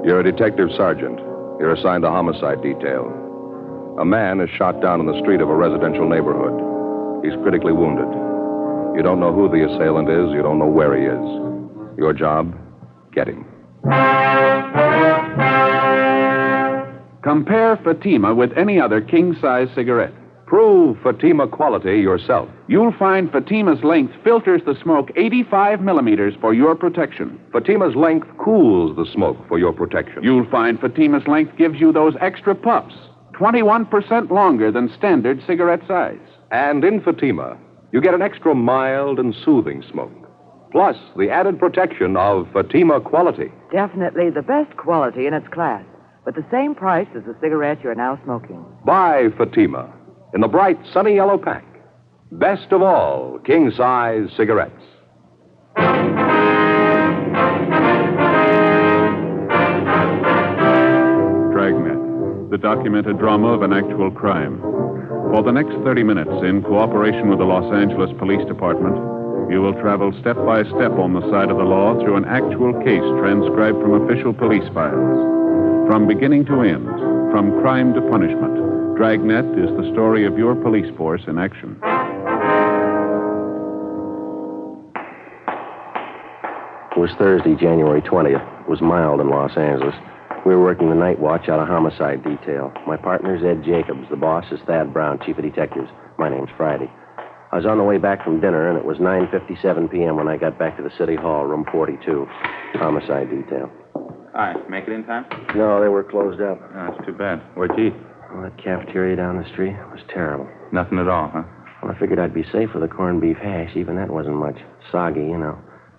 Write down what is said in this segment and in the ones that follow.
You're a detective sergeant. You're assigned a homicide detail. A man is shot down in the street of a residential neighborhood. He's critically wounded. You don't know who the assailant is. You don't know where he is. Your job, get him. Compare Fatima with any other king-size cigarette. Prove Fatima quality yourself. You'll find Fatima's length filters the smoke 85 millimeters for your protection. Fatima's length cools the smoke for your protection. You'll find Fatima's length gives you those extra puffs, 21% longer than standard cigarette size. And in Fatima, you get an extra mild and soothing smoke. Plus, the added protection of Fatima quality. Definitely the best quality in its class, but the same price as the cigarette you're now smoking. Buy Fatima in the bright, sunny yellow pack. Best of all, king-size cigarettes. Dragnet, the documented drama of an actual crime. For the next 30 minutes, in cooperation with the Los Angeles Police Department, you will travel step by step on the side of the law through an actual case transcribed from official police files. From beginning to end, from crime to punishment, Dragnet is the story of your police force in action. It was Thursday, January 20th. It was mild in Los Angeles. We were working the night watch out of homicide detail. My partner's Ed Jacobs. The boss is Thad Brown, chief of detectives. My name's Friday. I was on the way back from dinner, and it was 9:57 p.m. when I got back to the city hall, room 42, homicide detail. Hi, make it in time? No, they were closed up. Oh, that's too bad. Where'd you eat? Well, that cafeteria down the street was terrible. Nothing at all, huh? Well, I figured I'd be safe with a corned beef hash. Even that wasn't much. Soggy, you know.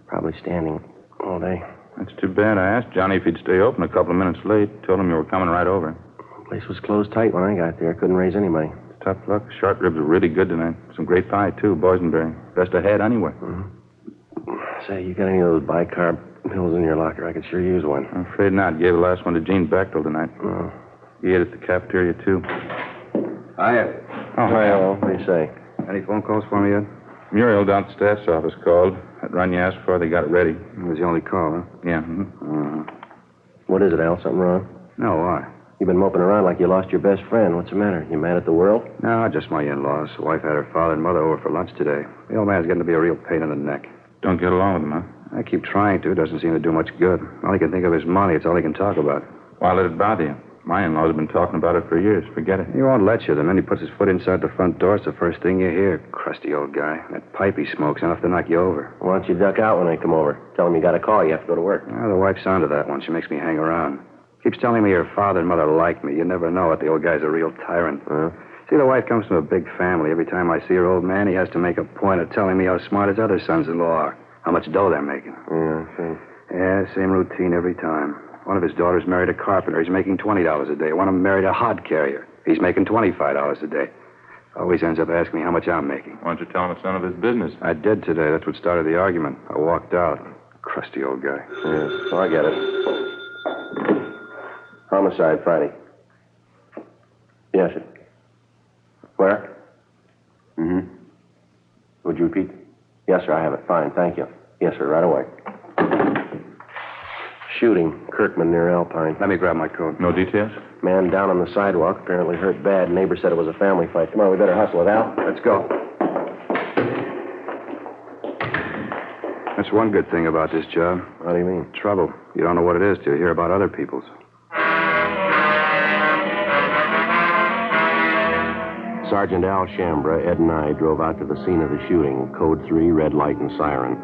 Probably standing all day. That's too bad. I asked Johnny if he'd stay open a couple of minutes late. Told him you were coming right over. The place was closed tight when I got there. Couldn't raise anybody. It's tough luck. Short ribs are really good tonight. Some great pie, too. Boysenberry. Best ahead anyway. Mm-hmm. Say, you got any of those bicarb pills in your locker? I could sure use one. I'm afraid not. Gave the last one to Gene Bechtel tonight. Oh. He ate at the cafeteria, too. Hiya. Oh, Well, what do you say? Any phone calls for me yet? Muriel down at the staff's office called. That run you asked for, they got it ready. It was the only call, huh? Yeah. Mm-hmm. What is it, Al? Something wrong? No, why? You've been moping around like you lost your best friend. What's the matter? You mad at the world? No, just my in-laws. The wife had her father and mother over for lunch today. The old man's getting to be a real pain in the neck. Don't get along with him, huh? I keep trying to. Doesn't seem to do much good. All he can think of is money. It's all he can talk about. Why let it bother you? My in-laws have been talking about it for years. Forget it. He won't let you. The minute he puts his foot inside the front door, it's the first thing you hear. Crusty old guy. That pipe he smokes enough to knock you over. Why don't you duck out when they come over? Tell them you got a call. You have to go to work. Well, the wife's onto that one. She makes me hang around. Keeps telling me her father and mother like me. You never know it. The old guy's a real tyrant. See, the wife comes from a big family. Every time I see her old man, he has to make a point of telling me how smart his other sons-in-law are. How much dough they're making. Yeah, same routine every time. One of his daughters married a carpenter. He's making $20 a day. One of them married a hod carrier. He's making $25 a day. Always ends up asking me how much I'm making. Why don't you tell him it's none of his business? I did today. That's what started the argument. I walked out. Crusty old guy. Yeah, so I get it. Homicide, Friday. Yes, sir. Where? Mm-hmm. Would you repeat? Yes, sir, I have it. Fine, thank you. Yes, sir, right away. Shooting, Kirkman near Alpine. Let me grab my coat. No details? Man down on the sidewalk, apparently hurt bad. Neighbor said it was a family fight. Come on, we better hustle it, Al. Let's go. That's one good thing about this job. What do you mean? Trouble. You don't know what it is till you hear about other people's. Sergeant Al Shambra, Ed and I drove out to the scene of the shooting. Code 3, red light and siren.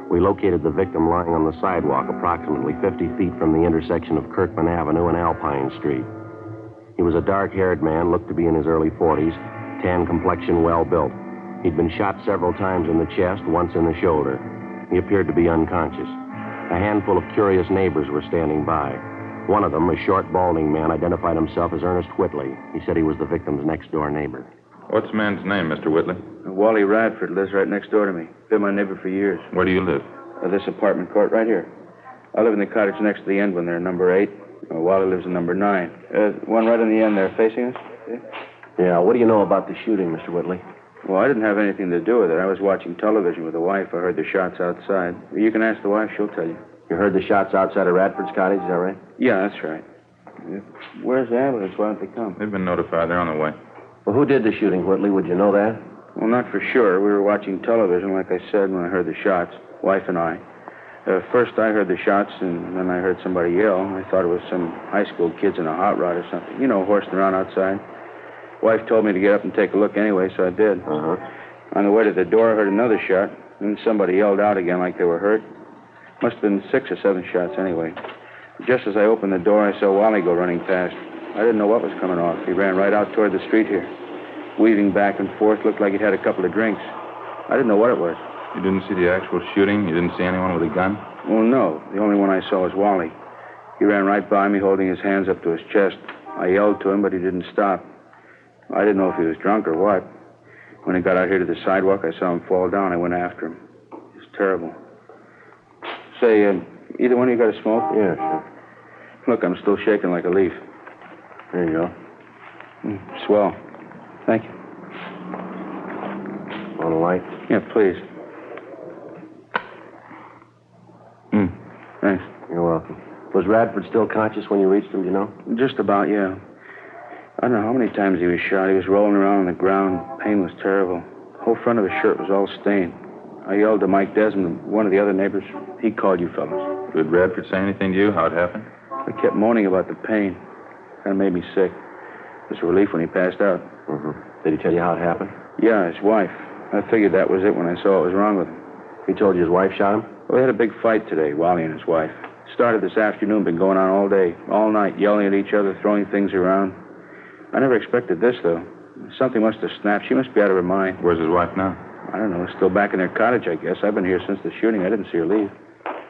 We located the victim lying on the sidewalk approximately 50 feet from the intersection of Kirkman Avenue and Alpine Street. He was a dark-haired man, looked to be in his early 40s, tan complexion, well-built. He'd been shot several times in the chest, once in the shoulder. He appeared to be unconscious. A handful of curious neighbors were standing by. One of them, a short, balding man, identified himself as Ernest Whitley. He said he was the victim's next-door neighbor. What's the man's name, Mr. Whitley? Wally Radford lives right next door to me. Been my neighbor for years. Where do you live? This apartment court right here. I live in the cottage next to the end when they're number 8. Wally lives in number 9. One right on the end there facing us. See? Yeah, what do you know about the shooting, Mr. Whitley? Well, I didn't have anything to do with it. I was watching television with the wife. I heard the shots outside. You can ask the wife. She'll tell you. You heard the shots outside of Radford's cottage, is that right? Yeah, that's right. Where's the ambulance? Why don't they come? They've been notified. They're on the way. Well, who did the shooting, Whitley? Would you know that? Well, not for sure. We were watching television, like I said, when I heard the shots, wife and I. First, I heard the shots, and then I heard somebody yell. I thought it was some high school kids in a hot rod or something. You know, horsing around outside. Wife told me to get up and take a look anyway, so I did. Uh-huh. On the way to the door, I heard another shot. Then somebody yelled out again like they were hurt. Must have been 6 or 7 shots anyway. Just as I opened the door, I saw Wally go running past. I didn't know what was coming off. He ran right out toward the street here. Weaving back and forth, looked like he'd had a couple of drinks. I didn't know what it was. You didn't see the actual shooting? You didn't see anyone with a gun? Well, no. The only one I saw was Wally. He ran right by me, holding his hands up to his chest. I yelled to him, but he didn't stop. I didn't know if he was drunk or what. When he got out here to the sidewalk, I saw him fall down. I went after him. It was terrible. Say, either one of you got a smoke? Yeah, sure. Look, I'm still shaking like a leaf. There you go. Swell. Thank you. Want a light? Yeah, please. Thanks. You're welcome. Was Radford still conscious when you reached him, do you know? Just about, yeah. I don't know how many times he was shot. He was rolling around on the ground. Pain was terrible. The whole front of his shirt was all stained. I yelled to Mike Desmond, one of the other neighbors. He called you fellas. Did Radford say anything to you? How it happened? I kept moaning about the pain. Kind of made me sick. It was a relief when he passed out. Mm-hmm. Did he tell you how it happened? Yeah, his wife. I figured that was it when I saw what was wrong with him. He told you his wife shot him? Well, they had a big fight today, Wally and his wife. Started this afternoon, been going on all day, all night, yelling at each other, throwing things around. I never expected this, though. Something must have snapped. She must be out of her mind. Where's his wife now? I don't know. Still back in their cottage, I guess. I've been here since the shooting. I didn't see her leave.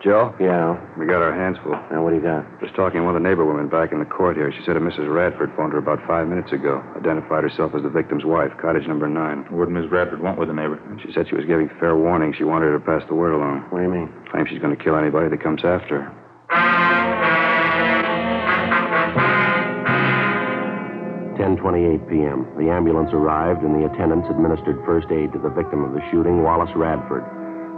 Joe? Yeah. We got our hands full. Now, what do you got? Just talking to one of the neighbor women back in the court here. She said a Mrs. Radford phoned her about 5 minutes ago. Identified herself as the victim's wife, cottage number 9. What did Miss Radford want with the neighbor? She said she was giving fair warning. She wanted her to pass the word along. What do you mean? Claims she's going to kill anybody that comes after her. 10:28 p.m. The ambulance arrived, and the attendants administered first aid to the victim of the shooting, Wallace Radford.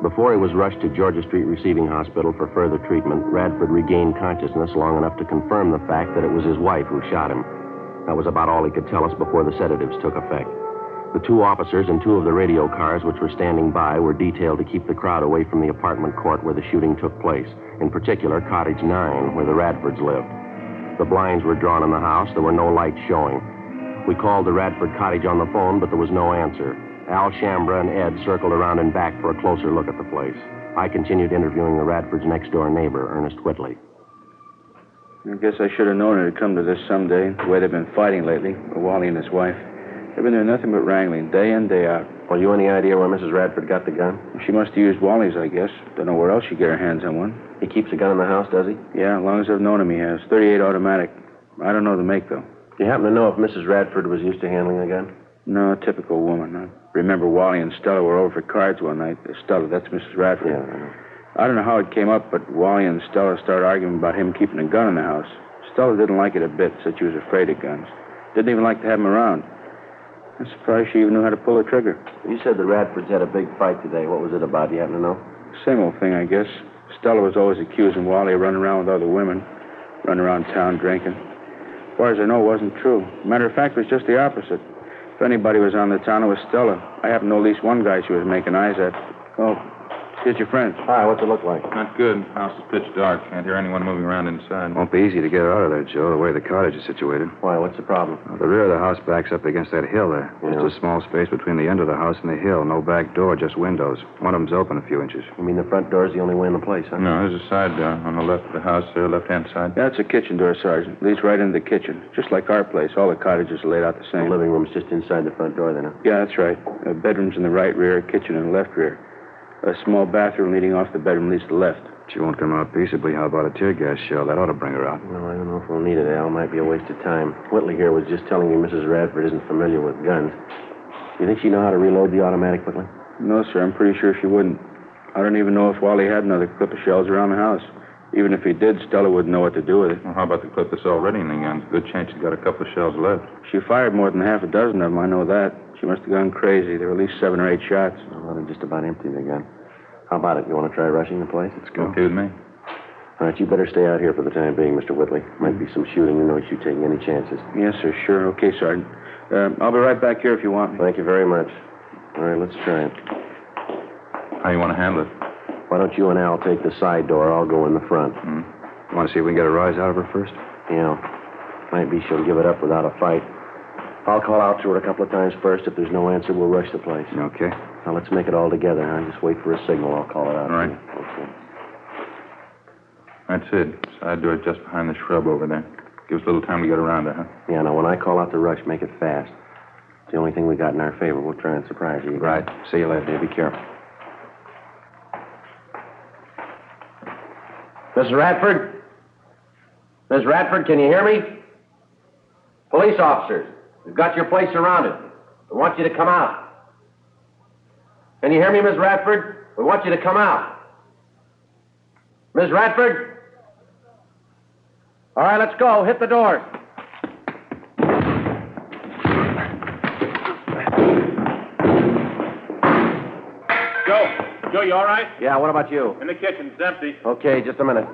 Before he was rushed to Georgia Street Receiving Hospital for further treatment, Radford regained consciousness long enough to confirm the fact that it was his wife who shot him. That was about all he could tell us before the sedatives took effect. The 2 officers and 2 of the radio cars which were standing by were detailed to keep the crowd away from the apartment court where the shooting took place, in particular Cottage 9, where the Radfords lived. The blinds were drawn in the house. There were no lights showing. We called the Radford cottage on the phone, but there was no answer. Al Shambra and Ed circled around and back for a closer look at the place. I continued interviewing the Radfords' next-door neighbor, Ernest Whitley. I guess I should have known it'd come to this someday, the way they've been fighting lately, Wally and his wife. They've been doing nothing but wrangling, day in, day out. Well, you any idea where Mrs. Radford got the gun? She must have used Wally's, I guess. Don't know where else she'd get her hands on one. He keeps a gun in the house, does he? Yeah, as long as I've known him, he has. 38 automatic. I don't know the make, though. Do you happen to know if Mrs. Radford was used to handling a gun? No, typical woman. I remember Wally and Stella were over for cards one night. Stella, that's Mrs. Radford. Yeah, I know. I don't know how it came up, but Wally and Stella started arguing about him keeping a gun in the house. Stella didn't like it a bit, said she was afraid of guns. Didn't even like to have him around. I'm surprised she even knew how to pull a trigger. You said the Radfords had a big fight today. What was it about? Do you happen to know? Same old thing, I guess. Stella was always accusing Wally of running around with other women, running around town drinking. As far as I know, it wasn't true. Matter of fact, it was just the opposite. If anybody was on the town, it was Stella. I happen to know at least one guy she was making eyes at. Oh, here's your friend. Hi, what's it look like? Not good. House is pitch dark. Can't hear anyone moving around inside. Won't be easy to get her out of there, Joe, the way the cottage is situated. Why, what's the problem? The rear of the house backs up against that hill there. Yeah. Just a small space between the end of the house and the hill. No back door, just windows. One of them's open a few inches. You mean the front door's the only way in the place, huh? No, there's a side door on the left of the house there, left-hand side. That's a kitchen door, Sergeant. Leads right into the kitchen. Just like our place. All the cottages are laid out the The same. living room's just inside the front door, then, huh? Yeah, that's right. Bedroom's in the right rear, kitchen in the left rear. A small bathroom leading off the bedroom leads to the left. She won't come out peaceably. How about a tear gas shell? That ought to bring her out. Well, I don't know if we'll need it, Al. Might be a waste of time. Whitley here was just telling me Mrs. Radford isn't familiar with guns. You think she know how to reload the automatic, Whitley? No, sir. I'm pretty sure she wouldn't. I don't even know if Wally had another clip of shells around the house. Even if he did, Stella wouldn't know what to do with it. Well, how about the clip that's already in the gun? Good chance she's got a couple of shells left. She fired more than half a dozen of them, I know that. She must have gone crazy. There were at least 7 or 8 shots. Well, they're just about empty, the gun. How about it? You want to try rushing the place? Let's go. Okay with me. All right, you better stay out here for the time being, Mr. Whitley. Might be some shooting. You know you taking any chances. Yes, sir, sure. Okay, Sergeant. I'll be right back here if you want me. Thank you very much. All right, let's try it. How you want to handle it? Why don't you and Al take the side door? I'll go in the front. You want to see if we can get a rise out of her first? Yeah. Might be she'll give it up without a fight. I'll call out to her a couple of times first. If there's no answer, we'll rush the place. Okay. Now, let's make it all together, huh? Just wait for a signal. I'll call it out. All right. Okay. That's it. Side door just behind the shrub over there. Gives a little time to get around her, huh? Yeah, now, when I call out the rush, make it fast. It's the only thing we got in our favor. We'll try and surprise you. Right. See you later. Yeah, be careful. Mrs. Radford? Miss Radford, can you hear me? Police officers, we've got your place surrounded. We want you to come out. Can you hear me, Miss Radford? We want you to come out. Miss Radford? All right, let's go. Hit the doors. Joe, you all right? Yeah, what about you? In the kitchen. It's empty. Okay, just a minute.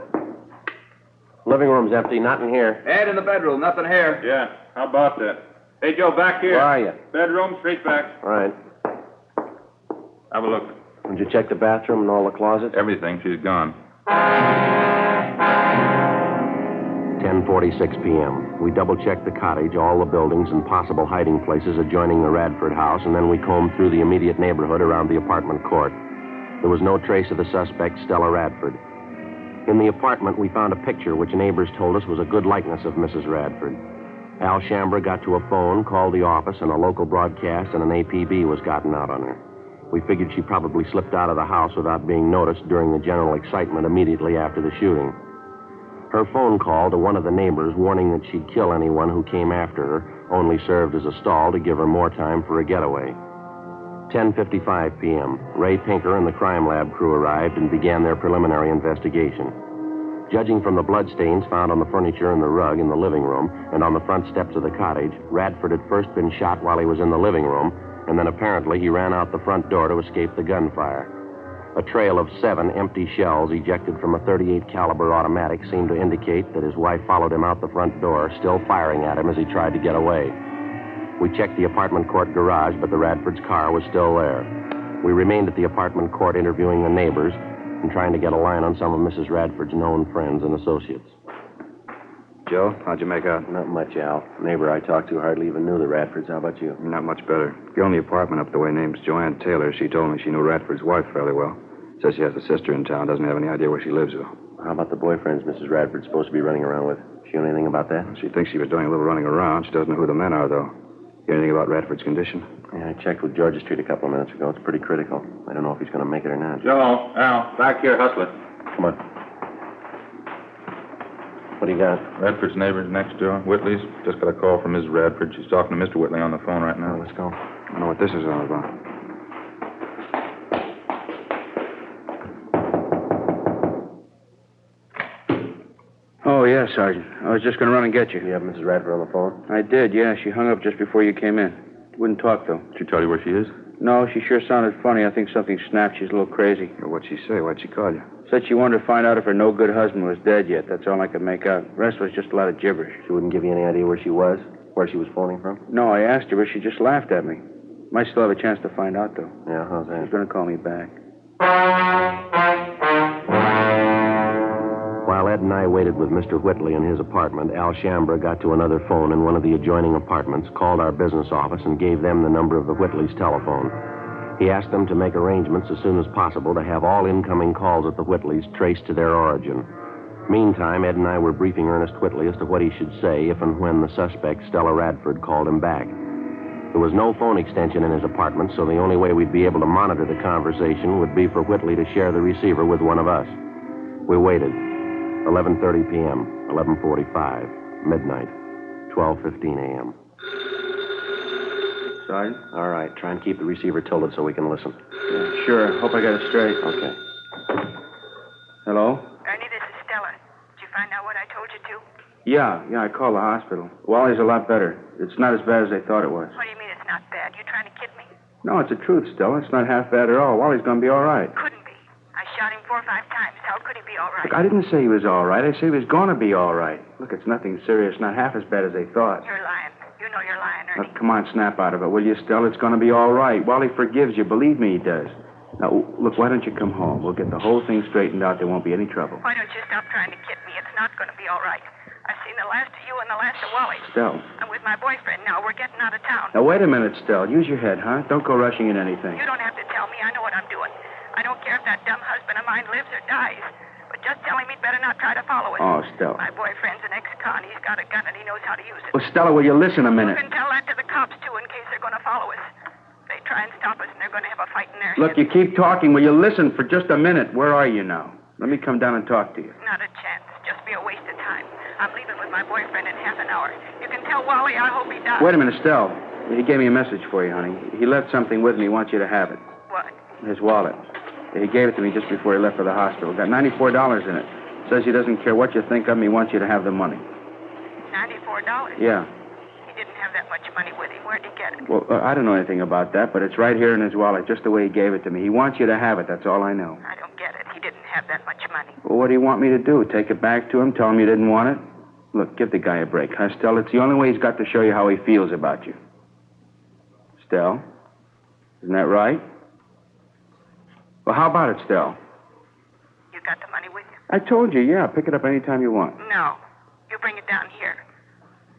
Living room's empty, not in here. Ed, in the bedroom. Nothing here. Yeah, how about that? Hey, Joe, back here. Where are you? Bedroom, straight back. All right. Have a look. Did you check the bathroom and all the closets? Everything. She's gone. 10:46 p.m. We double-checked the cottage, all the buildings, and possible hiding places adjoining the Radford house, and then we combed through the immediate neighborhood around the apartment court. There was no trace of the suspect, Stella Radford. In the apartment, we found a picture which neighbors told us was a good likeness of Mrs. Radford. Al Shambra got to a phone, called the office, and a local broadcast and an APB was gotten out on her. We figured she probably slipped out of the house without being noticed during the general excitement immediately after the shooting. Her phone call to one of the neighbors warning that she'd kill anyone who came after her only served as a stall to give her more time for a getaway. 10:55 p.m. Ray Pinker and the crime lab crew arrived and began their preliminary investigation. Judging from the bloodstains found on the furniture and the rug in the living room and on the front steps of the cottage, Radford had first been shot while he was in the living room, and then apparently he ran out the front door to escape the gunfire. A trail of 7 empty shells ejected from a .38 caliber automatic seemed to indicate that his wife followed him out the front door, still firing at him as he tried to get away. We checked the apartment court garage, but the Radford's car was still there. We remained at the apartment court interviewing the neighbors and trying to get a line on some of Mrs. Radford's known friends and associates. Joe, how'd you make out? Not much, Al. The neighbor I talked to hardly even knew the Radfords. How about you? Not much better. Girl in the apartment up the way name's Joanne Taylor. She told me she knew Radford's wife fairly well. Says she has a sister in town. Doesn't have any idea where she lives, though. How about the boyfriends Mrs. Radford's supposed to be running around with? She know anything about that? She thinks she was doing a little running around. She doesn't know who the men are, though. Hear anything about Radford's condition? Yeah, I checked with Georgia Street a couple of minutes ago. It's pretty critical. I don't know if he's going to make it or not. Joe, Al, back here, hustler. Come on. What do you got? Radford's neighbors next door. Whitley's. Just got a call from Mrs. Radford. She's talking to Mr. Whitley on the phone right now. Let's go. I don't know what this is all about. Oh, yeah, Sergeant. I was just going to run and get you. Do you have Mrs. Radford on the phone? I did, yeah. She hung up just before you came in. Wouldn't talk, though. Did she tell you where she is? No, she sure sounded funny. I think something snapped. She's a little crazy. What'd she say? Why'd she call you? Said she wanted to find out if her no-good husband was dead yet. That's all I could make out. The rest was just a lot of gibberish. She wouldn't give you any idea where she was? Where she was phoning from? No, I asked her, but she just laughed at me. Might still have a chance to find out, though. Yeah, how's that? She's going to call me back. While Ed and I waited with Mr. Whitley in his apartment, Al Shambra got to another phone in one of the adjoining apartments, called our business office, and gave them the number of the Whitleys' telephone. He asked them to make arrangements as soon as possible to have all incoming calls at the Whitleys traced to their origin. Meantime, Ed and I were briefing Ernest Whitley as to what he should say if and when the suspect, Stella Radford, called him back. There was no phone extension in his apartment, so the only way we'd be able to monitor the conversation would be for Whitley to share the receiver with one of us. We waited. 11:30 p.m., 11:45, midnight, 12:15 a.m. Sergeant? All right, try and keep the receiver tilted so we can listen. Yeah, sure. Hope I got it straight. Okay. Hello? Ernie, this is Stella. Did you find out what I told you to? Yeah, I called the hospital. Wally's a lot better. It's not as bad as they thought it was. What do you mean it's not bad? You trying to kid me? No, it's the truth, Stella. It's not half bad at all. Wally's going to be all right. Couldn't be. I shot him 4 or 5 times. times. How could he be all right? Look, I didn't say he was all right. I said he was going to be all right. Look, it's nothing serious, not half as bad as they thought. You're lying. You know you're lying, Ernie. Look, come on, snap out of it, will you, Stella? It's going to be all right. Wally forgives you. Believe me, he does. Now, look, why don't you come home? We'll get the whole thing straightened out. There won't be any trouble. Why don't you stop trying to kid me? It's not going to be all right. I've seen the last of you and the last of Wally. Stella. I'm with my boyfriend now. We're getting out of town. Now, wait a minute, Stella. Use your head, huh? Don't go rushing in anything. You don't have to tell me. I know what I'm doing. I don't care if that dumb husband of mine lives or dies. But just tell him he'd better not try to follow us. Oh, Stella. My boyfriend's an ex-con. He's got a gun and he knows how to use it. Well, Stella, will you listen a minute? You can tell that to the cops, too, in case they're going to follow us. They try and stop us, and they're going to have a fight in their Look, heads. you keep talking. Will you listen for just a minute? Where are you now? Let me come down and talk to you. Not a chance. Just be a waste of time. I'm leaving with my boyfriend in half an hour. You can tell Wally I hope he dies. Wait a minute, Stella. He gave me a message for you, honey. He left something with me. He wants you to have it. What? His wallet. He gave it to me just before he left for the hospital. Got $94 in it. Says he doesn't care what you think of him. He wants you to have the money. $94? Yeah. He didn't have that much money with him. Where'd he get it? Well, I don't know anything about that, but it's right here in his wallet, just the way he gave it to me. He wants you to have it. That's all I know. I don't get it. He didn't have that much money. Well, what do you want me to do? Take it back to him? Tell him you didn't want it? Look, give the guy a break, huh, Stella? It's the only way he's got to show you how he feels about you. Stella? Isn't that right? Well, how about it, Stella? You got the money with you? I told you, yeah. Pick it up any time you want. No. You bring it down here.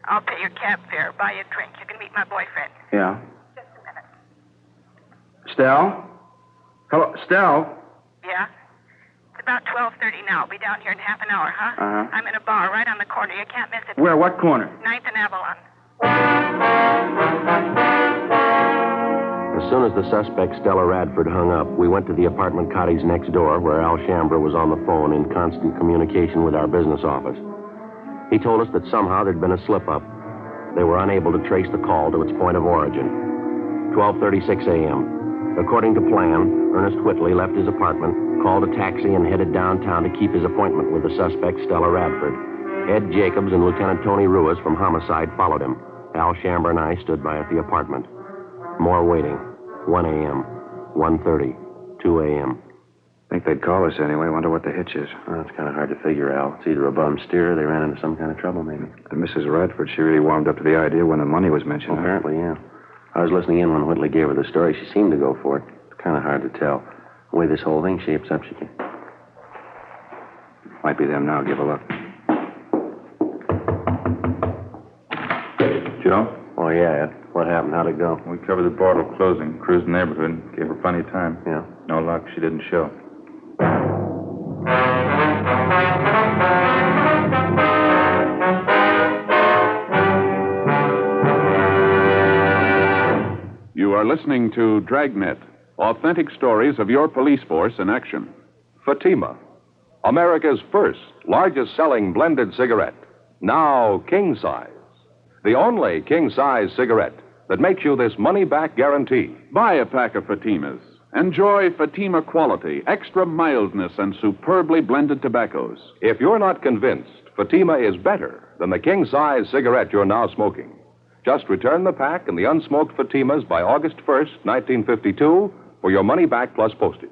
I'll pay your cab fare, buy you a drink. You can meet my boyfriend. Yeah. Just a minute. Stella? Hello, Stella? Yeah? It's about 12:30 now. I'll be down here in half an hour, huh? Uh-huh. I'm in a bar right on the corner. You can't miss it. Where? What corner? 9th and Avalon. As soon as the suspect, Stella Radford, hung up, we went to the apartment cottage next door where Al Shambra was on the phone in constant communication with our business office. He told us that somehow there'd been a slip-up. They were unable to trace the call to its point of origin. 12:36 a.m. According to plan, Ernest Whitley left his apartment, called a taxi, and headed downtown to keep his appointment with the suspect, Stella Radford. Ed Jacobs and Lieutenant Tony Ruiz from Homicide followed him. Al Shambra and I stood by at the apartment. More waiting. 1 a.m., 1:30, 2 a.m. Think they'd call us anyway. Wonder what the hitch is. Well, it's kind of hard to figure, Al. It's either a bum steer or they ran into some kind of trouble, maybe. And Mrs. Radford, she really warmed up to the idea when the money was mentioned. Well, apparently, yeah. I was listening in when Whitley gave her the story. She seemed to go for it. It's kind of hard to tell. The way this whole thing shapes up, she can... Might be them now. Give a look. Joe? Oh, yeah, Ed. What happened? How'd it go? We covered the portal closing, cruised the neighborhood, gave her plenty of time. Yeah. No luck, she didn't show. You are listening to Dragnet, authentic stories of your police force in action. Fatima, America's first, largest selling blended cigarette. Now king size. The only king size cigarette that makes you this money-back guarantee. Buy a pack of Fatimas. Enjoy Fatima quality, extra mildness, and superbly blended tobaccos. If you're not convinced Fatima is better than the king size cigarette you're now smoking, just return the pack and the unsmoked Fatimas by August 1st, 1952, for your money back plus postage.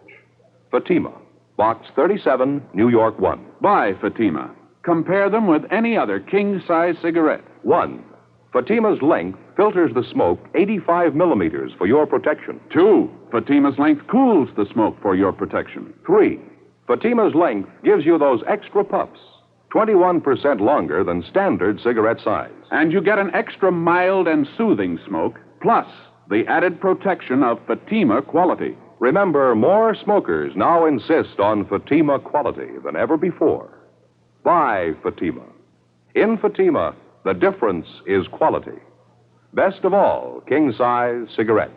Fatima, Box 37, New York 1. Buy Fatima. Compare them with any other king-size cigarette. 1. Fatima's length filters the smoke 85 millimeters for your protection. 2. Fatima's length cools the smoke for your protection. 3. Fatima's length gives you those extra puffs, 21% longer than standard cigarette size. And you get an extra mild and soothing smoke, plus the added protection of Fatima quality. Remember, more smokers now insist on Fatima quality than ever before. Buy Fatima. In Fatima, the difference is quality. Best of all, king-size cigarettes.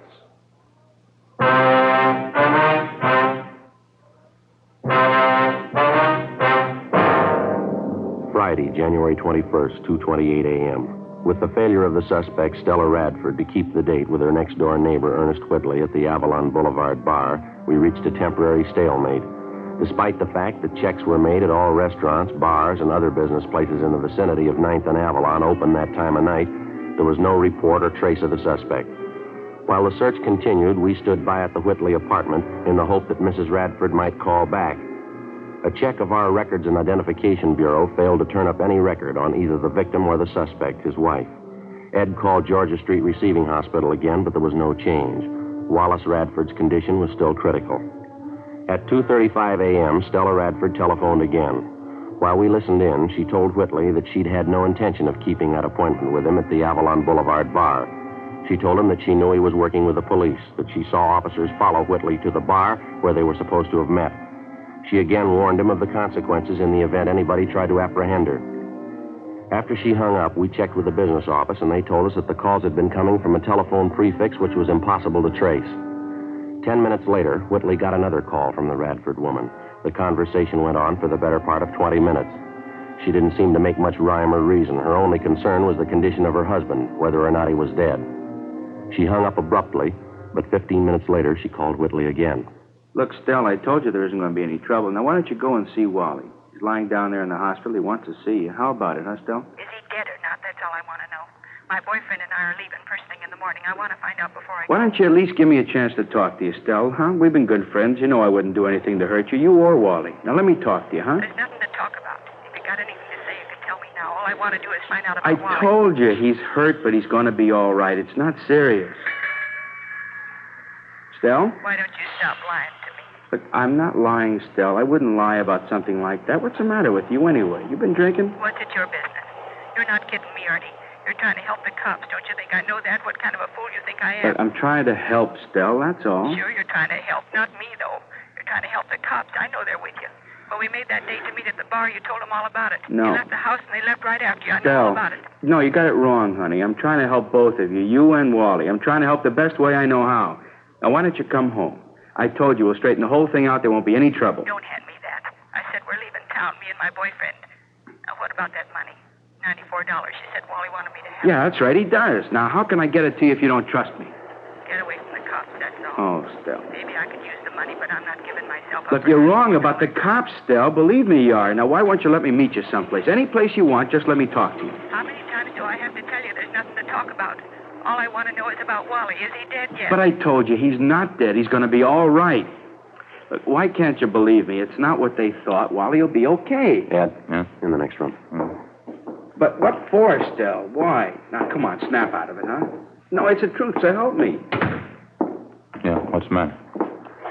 Friday, January 21st, 2:28 a.m. With the failure of the suspect, Stella Radford, to keep the date with her next-door neighbor, Ernest Whitley, at the Avalon Boulevard bar, we reached a temporary stalemate. Despite the fact that checks were made at all restaurants, bars, and other business places in the vicinity of 9th and Avalon open that time of night, there was no report or trace of the suspect. While the search continued, we stood by at the Whitley apartment in the hope that Mrs. Radford might call back. A check of our Records and Identification Bureau failed to turn up any record on either the victim or the suspect, his wife. Ed called Georgia Street Receiving Hospital again, but there was no change. Wallace Radford's condition was still critical. At 2:35 a.m., Stella Radford telephoned again. While we listened in, she told Whitley that she'd had no intention of keeping that appointment with him at the Avalon Boulevard bar. She told him that she knew he was working with the police, that she saw officers follow Whitley to the bar where they were supposed to have met. She again warned him of the consequences in the event anybody tried to apprehend her. After she hung up, we checked with the business office, and they told us that the calls had been coming from a telephone prefix which was impossible to trace. 10 minutes later, Whitley got another call from the Radford woman. The conversation went on for the better part of 20 minutes. She didn't seem to make much rhyme or reason. Her only concern was the condition of her husband, whether or not he was dead. She hung up abruptly, but 15 minutes later, she called Whitley again. Look, Stell, I told you there isn't going to be any trouble. Now, why don't you go and see Wally? He's lying down there in the hospital. He wants to see you. How about it, huh, Stell? Is he dead or not? That's all I want to know. My boyfriend and I are leaving first thing in the morning. I want to find out before I go. Why don't you at least give me a chance to talk to you, Stell, huh? We've been good friends. You know I wouldn't do anything to hurt you or Wally. Now, let me talk to you, huh? There's nothing to talk about. If you got anything to say, you can tell me now. All I want to do is find out about I Wally. told you he's hurt, but he's going to be all right. It's not serious. Stell? Why don't you stop lying to me? Look, I'm not lying, Stell. I wouldn't lie about something like that. What's the matter with you anyway? You been drinking? What's it your business? You're not kidding me, Artie. You're trying to help the cops. Don't you think I know that? What kind of a fool you think I am? Look, I'm trying to help, Stell, that's all. Sure, you're trying to help. Not me, though. You're trying to help the cops. I know they're with you. When we made that date to meet at the bar, you told them all about it. No. You left the house and they left right after you. I know Stell, all about it. no, you got it wrong, honey. I'm trying to help both of you, you and Wally. I'm trying to help the best way I know how. Now, why don't you come home? I told you we'll straighten the whole thing out. There won't be any trouble. Don't hand me that. I said we're leaving town, me and my boyfriend. Now, what about that money? $94. She said Wally wanted me to have Yeah, that's right. He does. Now, how can I get it to you if you don't trust me? Get away from the cops, that's all. Oh, Stell. Maybe I could use the money, but I'm not giving myself up. Look, for you're $94. wrong about the cops, Stell. Believe me, you are. Now, why won't you let me meet you someplace? Any place you want, just let me talk to you. How many times do I have to tell you there's nothing to talk about? All I want to know is about Wally. Is he dead yet? But I told you, he's not dead. He's going to be all right. Look, why can't you believe me? It's not what they thought. Wally will be okay. Ed, Yeah? in the next room. But what for, Stell? Why? Now, come on, snap out of it, huh? No, it's the truth, so help me. Yeah, what's the matter?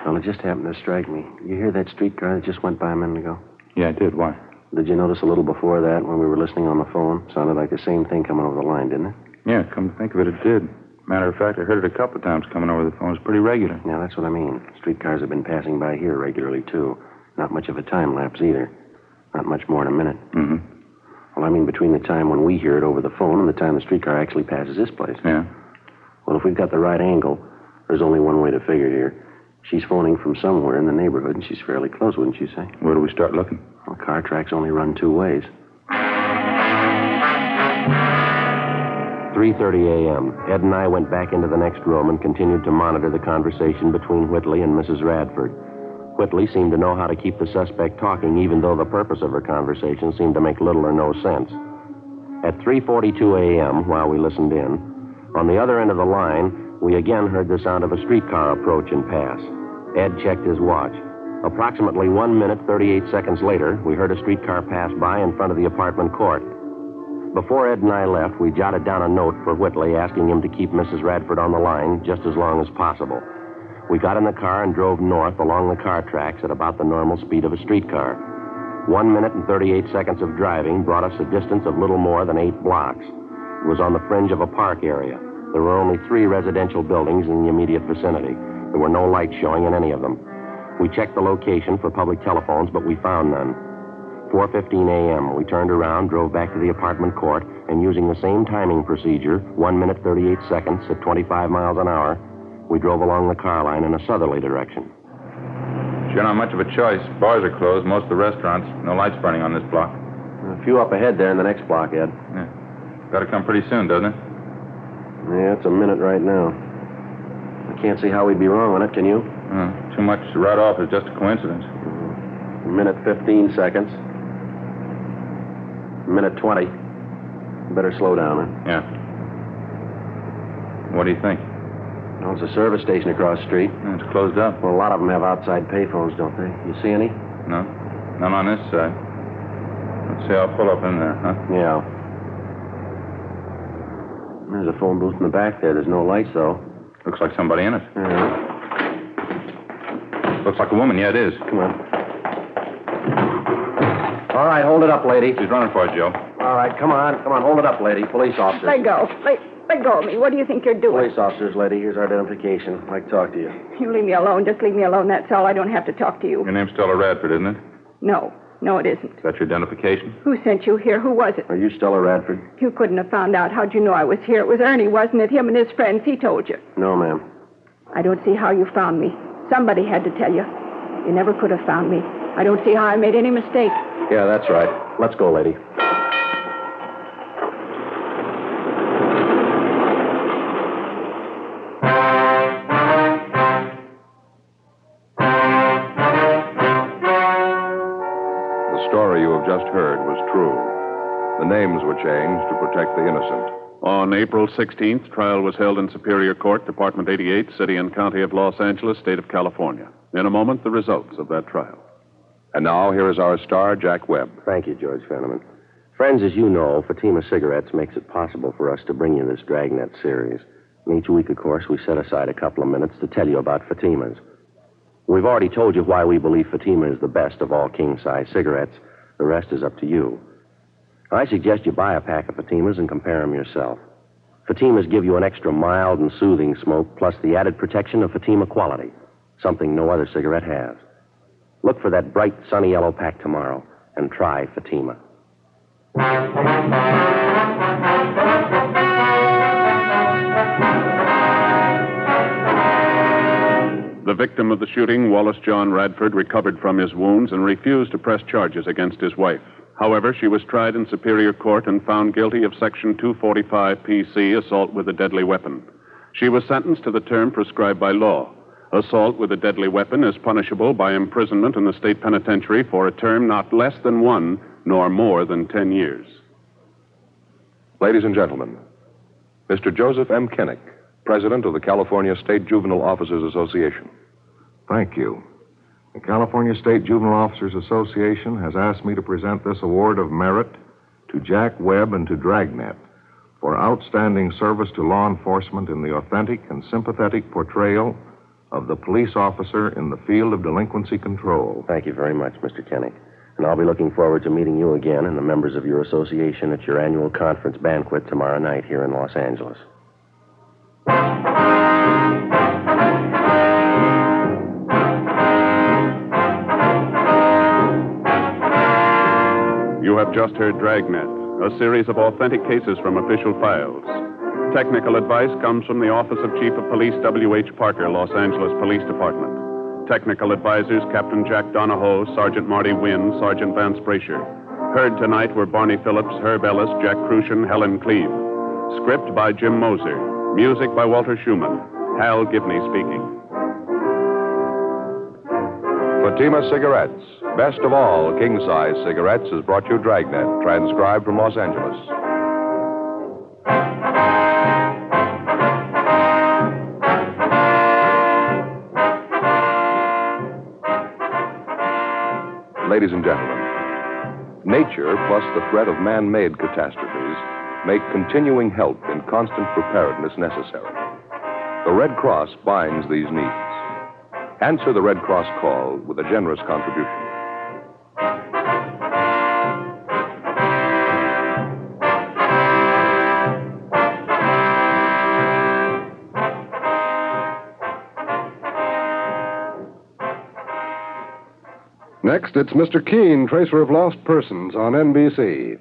Well, it just happened to strike me. You hear that streetcar that just went by a minute ago? Yeah, I did. Why? Did you notice a little before that when we were listening on the phone? Sounded like the same thing coming over the line, didn't it? Yeah, come to think of it, it did. Matter of fact, I heard it a couple of times coming over the phone. It's pretty regular. Yeah, that's what I mean. Streetcars have been passing by here regularly, too. Not much of a time lapse, either. Not much more than a minute. Mm-hmm. Well, I mean between the time when we hear it over the phone and the time the streetcar actually passes this place. Yeah? Well, if we've got the right angle, there's only one way to figure it here. She's phoning from somewhere in the neighborhood, and she's fairly close, wouldn't you say? Where do we start looking? Well, car tracks only run two ways. 3:30 a.m. Ed and I went back into the next room and continued to monitor the conversation between Whitley and Mrs. Radford. Whitley seemed to know how to keep the suspect talking, even though the purpose of her conversation seemed to make little or no sense. At 3:42 a.m., while we listened in, on the other end of the line, we again heard the sound of a streetcar approach and pass. Ed checked his watch. Approximately 1 minute, 38 seconds later, we heard a streetcar pass by in front of the apartment court. Before Ed and I left, we jotted down a note for Whitley asking him to keep Mrs. Radford on the line just as long as possible. We got in the car and drove north along the car tracks at about the normal speed of a streetcar. 1 minute and 38 seconds of driving brought us a distance of little more than 8 blocks. It was on the fringe of a park area. There were only 3 residential buildings in the immediate vicinity. There were no lights showing in any of them. We checked the location for public telephones, but we found none. 4:15 a.m., we turned around, drove back to the apartment court, and using the same timing procedure, 1 minute, 38 seconds at 25 miles an hour, we drove along the car line in a southerly direction. Sure not much of a choice. Bars are closed, most of the restaurants. No lights burning on this block. A few up ahead there in the next block, Ed. Yeah. Got to come pretty soon, doesn't it? Yeah, it's a minute right now. I can't see how we'd be wrong on it, can you? Too much right off is just a coincidence. A minute, 15 seconds. A minute, 20. Better slow down, huh? Yeah. What do you think? Well, it's a service station across the street. It's closed up. Well, a lot of them have outside payphones, don't they? You see any? No? None on this side. Let's see, I'll pull up in there, huh? Yeah. There's a phone booth in the back there. There's no lights, though. Looks like somebody in it. Yeah. Looks like a woman. Yeah, it is. Come on. All right, hold it up, lady. She's running for it, Joe. All right, come on. Come on, hold it up, lady. Police officer. Let go. Let go of me. What do you think you're doing? Police officers, lady. Here's our identification. I'd like to talk to you. You leave me alone. Just leave me alone. That's all. I don't have to talk to you. Your name's Stella Radford, isn't it? No, it isn't. Is that your identification? Who sent you here? Who was it? Are you Stella Radford? You couldn't have found out. How'd you know I was here? It was Ernie, wasn't it? Him and his friends. He told you. No, ma'am. I don't see how you found me. Somebody had to tell you. You never could have found me. I don't see how I made any mistake. Yeah, that's right. Let's go, lady. The story you have just heard was true. The names were changed to protect the innocent. On April 16th, trial was held in Superior Court, Department 88, City and County of Los Angeles, State of California. In a moment, the results of that trial. And now, here is our star, Jack Webb. Thank you, George Fenneman. Friends, as you know, Fatima Cigarettes makes it possible for us to bring you this Dragnet series. And each week, of course, we set aside a couple of minutes to tell you about Fatimas. We've already told you why we believe Fatima is the best of all king-size cigarettes. The rest is up to you. I suggest you buy a pack of Fatimas and compare them yourself. Fatimas give you an extra mild and soothing smoke, plus the added protection of Fatima quality, something no other cigarette has. Look for that bright, sunny yellow pack tomorrow and try Fatima. The victim of the shooting, Wallace John Radford, recovered from his wounds and refused to press charges against his wife. However, she was tried in Superior Court and found guilty of Section 245 PC, assault with a deadly weapon. She was sentenced to the term prescribed by law. Assault with a deadly weapon is punishable by imprisonment in the state penitentiary for a term not less than 1 nor more than 10 years. Ladies and gentlemen, Mr. Joseph M. Kennick, President of the California State Juvenile Officers Association. Thank you. The California State Juvenile Officers Association has asked me to present this award of merit to Jack Webb and to Dragnet for outstanding service to law enforcement in the authentic and sympathetic portrayal of the police officer in the field of delinquency control. Thank you very much, Mr. Kennick. And I'll be looking forward to meeting you again and the members of your association at your annual conference banquet tomorrow night here in Los Angeles. You have just heard Dragnet, a series of authentic cases from official files. Technical advice comes from the Office of Chief of Police W.H. Parker, Los Angeles Police Department. Technical advisors Captain Jack Donahoe, Sergeant Marty Wynn, Sergeant Vance Brasher. Heard tonight were Barney Phillips, Herb Ellis, Jack Crucian, Helen Cleve. Script by Jim Moser. Music by Walter Schumann. Hal Gibney speaking. Fatima Cigarettes, best of all king-size cigarettes, has brought you Dragnet, transcribed from Los Angeles. Ladies and gentlemen, nature plus the threat of man-made catastrophes make continuing help in constant preparedness necessary. The Red Cross binds these needs. Answer the Red Cross call with a generous contribution. Next, it's Mr. Keene, Tracer of Lost Persons on NBC.